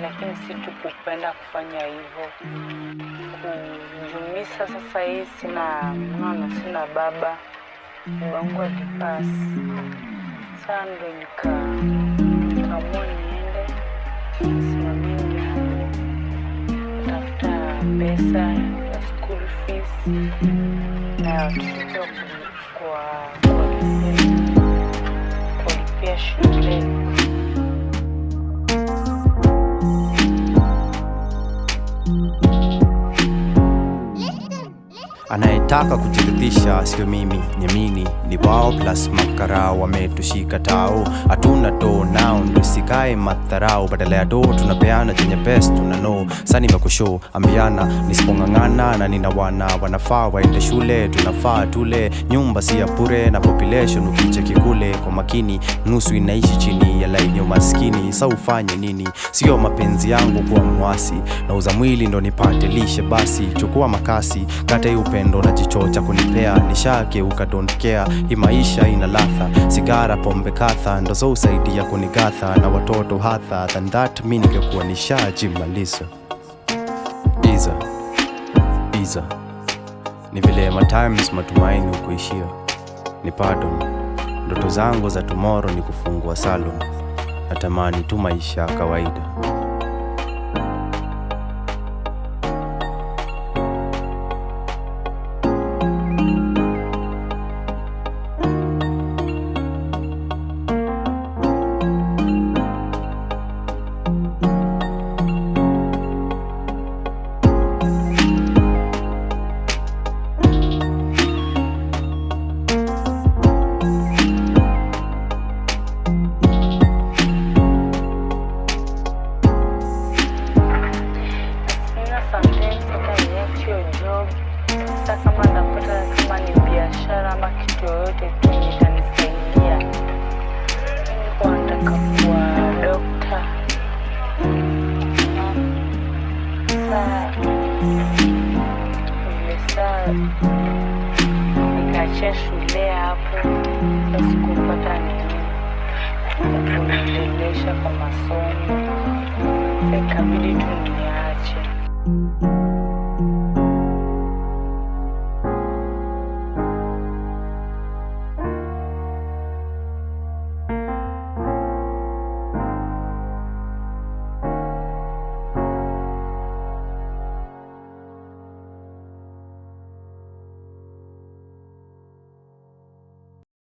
lakini si tu kupenda kufanya hivyo. Kujumisa sasa hii sina baba. Babangu alipasi. Sasa ndo nikaamua niende nisimamie yangu, tafuta pesa ya school fees na watoto kwa kulipia shule. Anayetaka kujiridhisha sio mimi, nyamini ni wao plus makarao wametushika tao. Hatuna do nao ndo sikae matharao, badala ya do tunapeana chenye best tunano. Sasa nimekushow ambiana nisipongangana na nina wanafaa waende shule, tunafaa tule. Nyumba si ya bure na population ukicheki kule kwa makini nusu inaishi chini ya line ya maskini. Sasa ufanye nini? Sio mapenzi yangu kuwa mwasi, na uza mwili ndo nipate lishe. Basi chukua makasi kata upendo na jichocha kunipea, nishageuka don't care. Hii maisha ina ladha, sigara pombe katha ndo zo usaidia kunigatha, na watoto hatha than that mimi ningekuwa nishajimaliza. Iza ni vile times matumaini ukuishia, ni pardon. Ndoto zangu za tomorrow ni kufungua salon, natamani tu maisha kawaida. Kama napata kama ni biashara ama kitu yoyote tu itanisaidia. Nilikuwa nataka kuwa dokta. Sasa nikaachia shule hapo, sikupata kuendelesha kwa masomo, ikabidi tu niache.